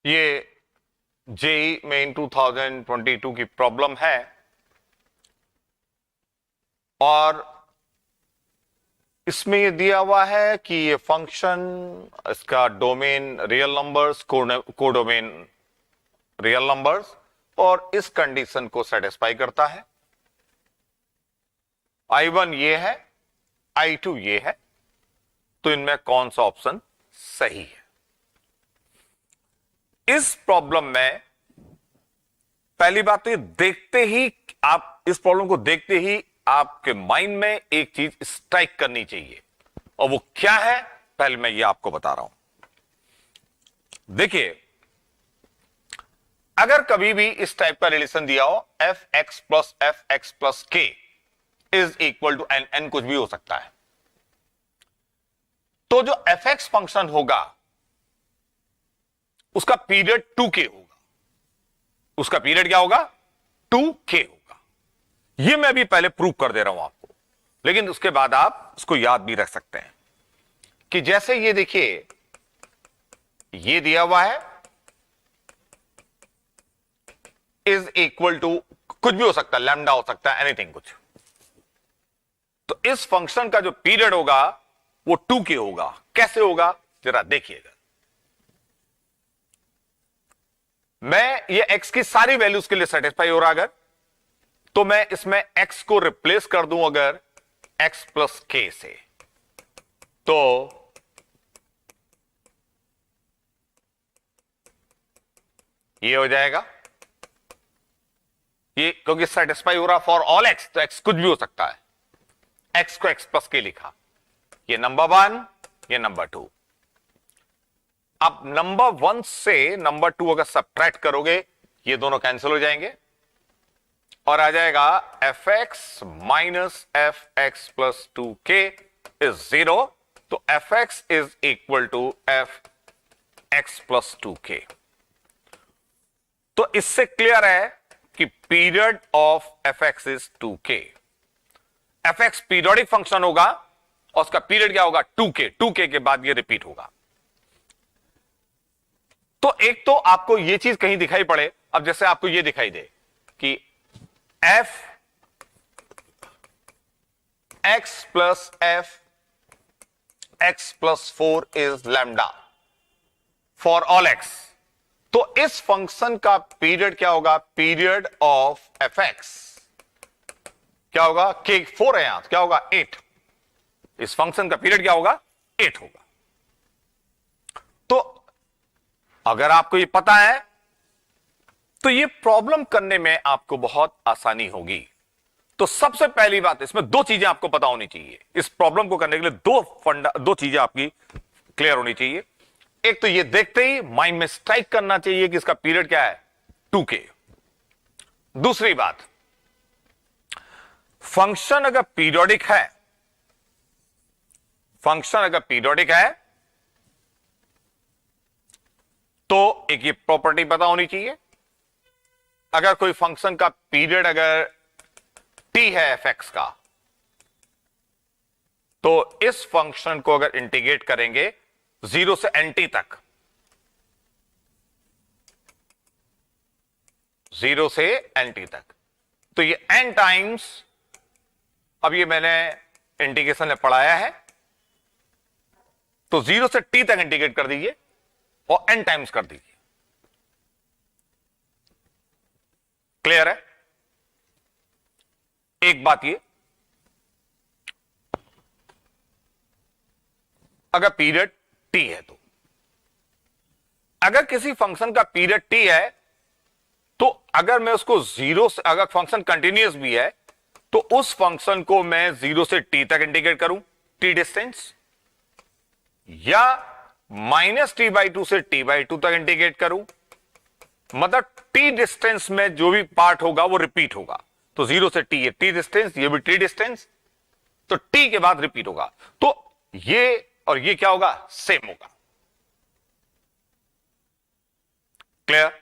ये JEE main 2022 की problem है और इसमें ये दिया हुआ है कि ये फंक्शन, इसका domain real numbers, codomain real numbers, और इस कंडीशन को सेटिस्फाई करता है। I1 ये है, I2 ये है, तो इनमें कौन सा ऑप्शन सही है? इस प्रॉब्लम में पहली बात तो ये देखते ही, आप इस प्रॉब्लम को देखते ही आपके माइंड में एक चीज स्ट्राइक करनी चाहिए, और वो क्या है पहले मैं ये आपको बता रहा हूं। देखिए, अगर कभी भी इस टाइप का रिलेशन दिया हो f x plus k is equal to n, n कुछ भी हो सकता है, तो जो एफ एक्स फंक्शन होगा उसका पीरियड 2k होगा। उसका पीरियड क्या होगा? 2k होगा। यह मैं भी पहले प्रूव कर दे रहा हूं आपको, लेकिन उसके बाद आप इसको याद भी रख सकते हैं कि जैसे ये देखिए, ये दिया हुआ है इज इक्वल टू कुछ भी हो सकता है, लैम्डा हो सकता है, एनीथिंग कुछ। तो इस फंक्शन का जो पीरियड होगा वो 2k होगा। कैसे होगा जरा देखिएगा। मैं ये x की सारी वैल्यूज के लिए सेटिस्फाई हो रहा अगर, तो मैं इसमें x को रिप्लेस कर दूं अगर x प्लस k से, तो ये हो जाएगा। ये क्योंकि सेटिस्फाई हो रहा फॉर ऑल x, तो x कुछ भी हो सकता है। x को x प्लस के लिखा, ये नंबर 1, ये नंबर 2। अब नंबर 1 से नंबर 2 अगर सब्ट्रैक्ट करोगे, ये दोनों कैंसिल हो जाएंगे और आ जाएगा f x minus f x plus 2k is 0। तो f x is equal to f x plus 2k। तो इससे क्लियर है कि period of f x is 2k। F x periodic function होगा और उसका पीरियड क्या होगा? 2k। 2k के बाद ये रिपीट होगा। तो एक तो आपको ये चीज कहीं दिखाई पड़े, अब जैसे आपको ये दिखाई दे कि F x plus F x plus 4 is lambda for all x, तो इस फंक्शन का पीरियड क्या होगा? पीरियड ऑफ एफ एक्स क्या होगा? के 4 है यहां, क्या होगा? 8। इस फंक्शन का पीरियड क्या होगा? 8 होगा। तो अगर आपको ये पता है तो ये प्रॉब्लम करने में आपको बहुत आसानी होगी। तो सबसे पहली बात, इसमें दो चीजें आपको पता होनी चाहिए। इस प्रॉब्लम को करने के लिए दो चीजें आपकी क्लियर होनी चाहिए। एक तो ये देखते ही माइंड में स्ट्राइक करना चाहिए कि इसका पीरियड क्या है? 2k। दूसरी बात, फंक्शन अगर पीरियोडिक है, फंक्शन अगर पीरियोडिक है तो एक ये प्रॉपर्टी पता होनी चाहिए, अगर कोई फंक्शन का पीरियड अगर t है एफ एक्स का, तो इस फंक्शन को अगर इंटीग्रेट करेंगे 0 से nt तक, 0 से nt तक, तो ये n टाइम्स, अब ये मैंने इंटीग्रेशन में पढ़ाया है, तो 0 से t तक इंटीग्रेट कर दीजिए और n टाइम्स कर दीजिए। क्लियर है? एक बात ये, अगर पीरियड t है, तो अगर किसी फंक्शन का पीरियड t है, तो अगर मैं उसको 0 से, अगर फंक्शन कंटिन्यूअस भी है, तो उस फंक्शन को मैं 0 से t तक इंटीग्रेट करूं, t डिस्टेंस, या -t/2 से t/2 तक इंटीग्रेट करूं, मतलब t डिस्टेंस में जो भी पार्ट होगा वो रिपीट होगा। तो 0 से t, ये t डिस्टेंस, ये भी t डिस्टेंस, तो t के बाद रिपीट होगा, तो ये और ये क्या होगा? सेम होगा। क्लियर?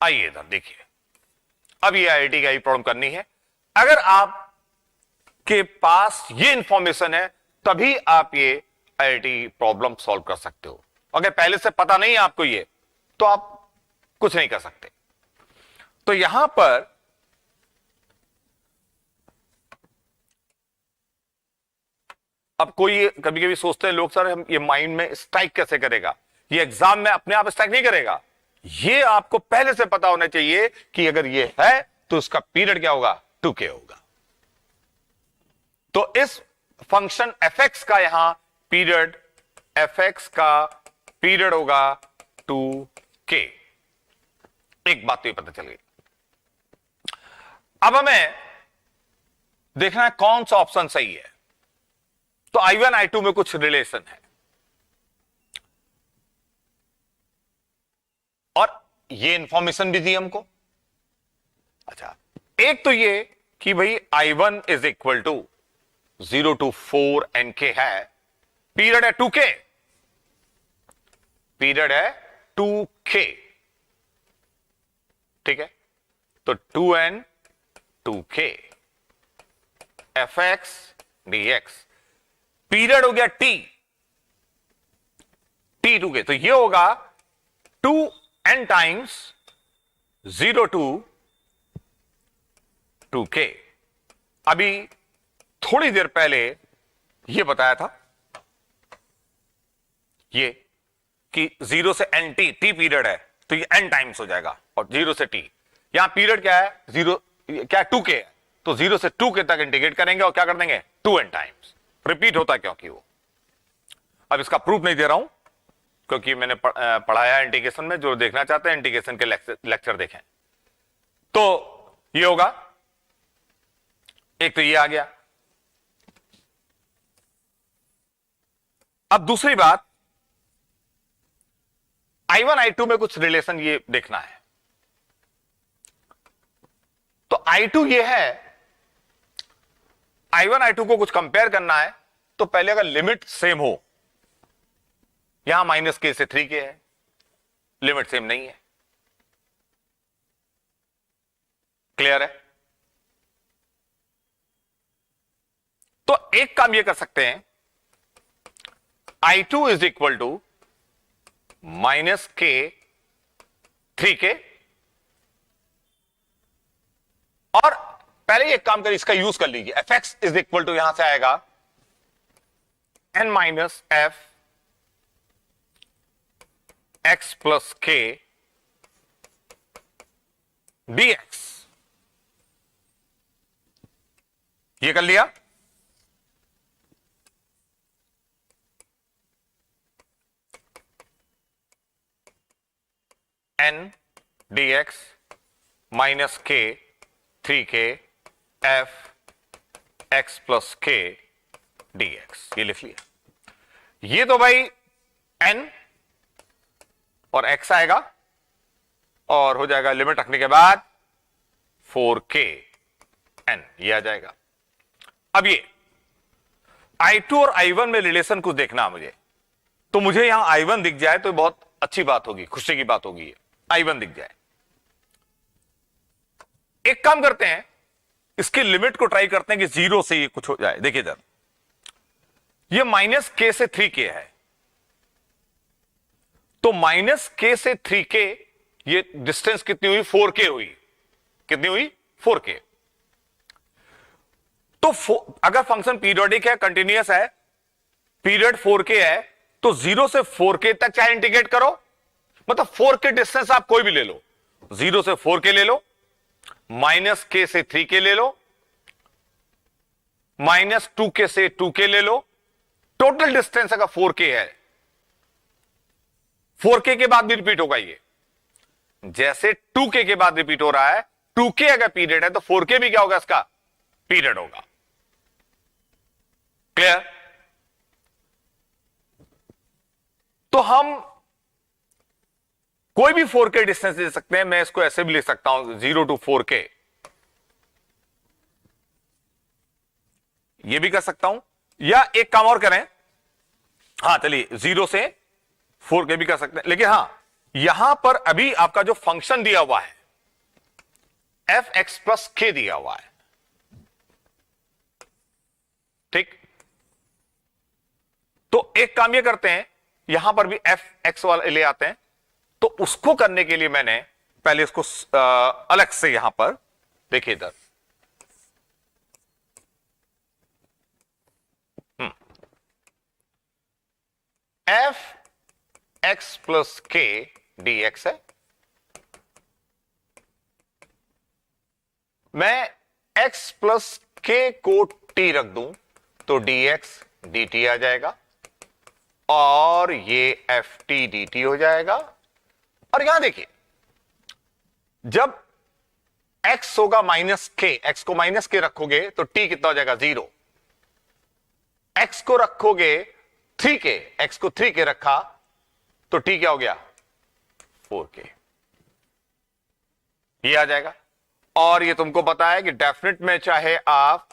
आइए इधर देखिए, अब ये आईआईटी का ही प्रॉब्लम करनी है। अगर आप के पास ये इंफॉर्मेशन है तभी आप ये आईआईटी प्रॉब्लम सॉल्व कर सकते हो। अगर पहले से पता नहीं है आपको ये, तो आप कुछ नहीं कर सकते। तो यहां पर अब कोई कभी कभी सोचते हैं लोग, सर हम ये माइंड में स्ट्राइक कैसे करेगा, ये एग्जाम में अपने आप स्ट्राइक नहीं करेगा। ये आपको पहले से पता होना चाहिए कि अगर ये है तो उसका पीरियड क्या होगा, 2k होगा। तो इस फंक्शन fx का यहां पीरियड, fx का पीरियड होगा 2k। एक बात तो ये पता चल गई। अब हमें देखना है कौन सा ऑप्शन सही है। तो I1 I2 में कुछ रिलेशन है, और ये इंफॉर्मेशन भी दी हमको। अच्छा, एक तो ये कि भाई I1 is equal to 0 to 4 nk है, पीरियड है 2k, पीरियड है 2k, ठीक है। तो 2n 2k fx dx, period हो गया t 2k, तो ये होगा 2n टाइम्स 0 to 2k। अभी थोड़ी देर पहले ये बताया था ये कि 0 से n t पीरियड है, तो ये n टाइम्स हो जाएगा, और 0 से t, यहां पीरियड क्या है, 0 क्या है, 2k है, तो 0 से 2k तक इंटीग्रेट करेंगे और क्या कर देंगे, 2n टाइम्स। रिपीट होता है क्योंकि वो, अब इसका प्रूफ नहीं दे रहा हूं क्योंकि मैंने पढ़ाया इंटीग्रेशन में, जो देखना चाहते हैं इंटीग्रेशन के लेक्चर देखें। तो ये होगा, एक तो ये आ गया। अब दूसरी बात, I1 I2 में कुछ रिलेशन ये देखना है। तो I2 ये है, I1 I2 को कुछ कंपेयर करना है, तो पहले अगर लिमिट सेम हो, यहां -k से 3k है, लिमिट सेम नहीं है, क्लियर है। तो एक काम ये कर सकते हैं, I2 is equal to -k 3k, और पहले एक काम करिए, इसका यूज कर लीजिए, fx इज इक्वल टू यहां से आएगा n minus f x plus k dx, ये कर लिया। n dx minus k 3k f x plus k dx, ये लिख लिया। ये तो भाई n और x आएगा, और हो जाएगा लिमिट रखने के बाद 4k n, ये आ जाएगा। अब ये I2 और I1 में रिलेशन कुछ देखना मुझे, तो मुझे यहां I1 दिख जाए तो बहुत अच्छी बात होगी, खुशी की बात होगी, I1 दिख जाए। एक काम करते हैं, इसकी लिमिट को ट्राई करते हैं कि 0 से ये कुछ हो जाए। देखिए इधर, ये -k से 3k है, तो -k से 3k, ये डिस्टेंस कितनी हुई, 4k हुई, कितनी हुई, 4k। तो अगर फंक्शन पीरियोडिक है, कंटिन्यूअस है, पीरियड 4k है, तो 0 से 4k तक चाहे इंटीग्रेट करो, मतलब 4k डिस्टेंस आप कोई भी ले लो, 0 से 4k ले लो, -k से 3k ले लो, -2k से 2k ले लो, टोटल डिस्टेंस अगर 4k है, 4k के बाद भी रिपीट होगा ये, जैसे 2k के बाद रिपीट हो रहा है, 2k अगर पीरियड है तो 4k भी क्या होगा, इसका पीरियड होगा। क्लियर। तो हम कोई भी 4k डिस्टेंस ले सकते हैं, मैं इसको ऐसे भी लिख सकता हूं 0 to 4k, ये भी कर सकता हूं, या एक काम और करें, हां चलिए 0 से 4k भी कर सकते हैं, लेकिन हां यहां पर अभी आपका जो फंक्शन दिया हुआ है fx प्लस k दिया हुआ है, ठीक। तो एक काम ये करते हैं यहां पर भी एफ एक्स वाले ले आते हैं। तो उसको करने के लिए मैंने पहले इसको अलग से यहां पर देखिए इधर एफ एक्स प्लस के डी एक्स है। मैं x प्लस के को t रख दूं तो dx dt आ जाएगा और ये ft dt हो जाएगा। और यहां देखिए जब x होगा माइनस के, x को माइनस के रखोगे तो t कितना हो जाएगा 0। x को रखोगे 3k, x को 3k रखा तो t क्या हो गया 4k, ये आ जाएगा। और ये तुमको पता है कि डेफिनेट में चाहे आप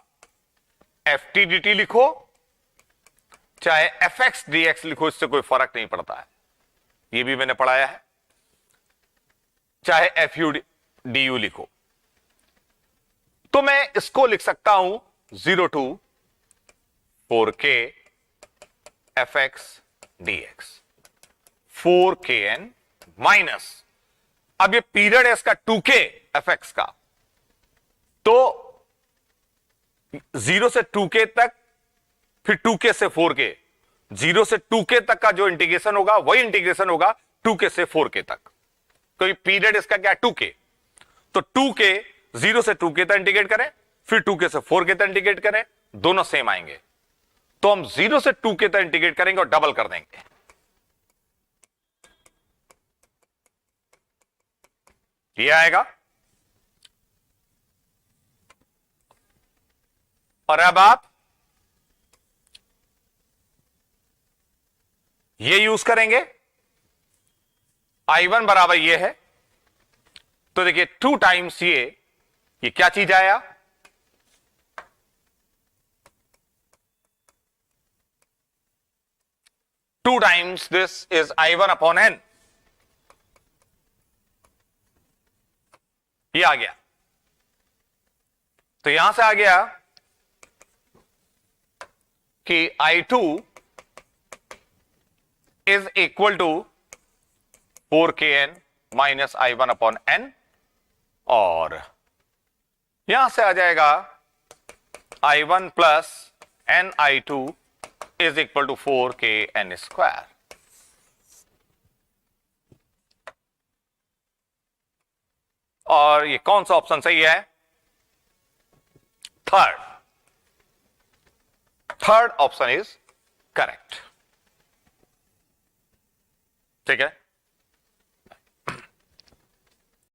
एफ टी डी टी लिखो चाहे एफ एक्स डी एक्स लिखो, इससे कोई फर्क नहीं पड़ता है, ये भी मैंने पढ़ाया है। चाहे एफ यू डी यू लिखो तो मैं इसको लिख सकता हूं 0 to 4k F x D x 4kn minus, अब ये पीरियड है इसका 2k एफ एक्स का, तो 0 से 2k तक, फिर 2k से 4k, 0 से 2k तक का जो इंटीग्रेशन होगा वही इंटीग्रेशन होगा 2k से 4k तक, क्योंकि पीरियड इसका क्या है 2k। तो 2k 0 से 2k तक इंटीग्रेट करें, फिर 2k से 4k तक इंटीग्रेट करें, दोनों सेम आएंगे। तो हम 0 से 2k तक इंटीग्रेट करेंगे और डबल कर देंगे, ये आएगा। और अब आप ये यूज करेंगे, I1 बराबर ये है, तो देखिए 2 टाइम्स ये क्या चीज आया, two times this is I1 upon n, ये आ गया। तो यहां से आ गया कि I2 is equal to 4kn minus I1 upon n, और यहां से आ जाएगा I1 plus NI2 is equal to 4kn square. और ये कौन सा ऑप्शन सही है, थर्ड ऑप्शन इज करेक्ट। ठीक है।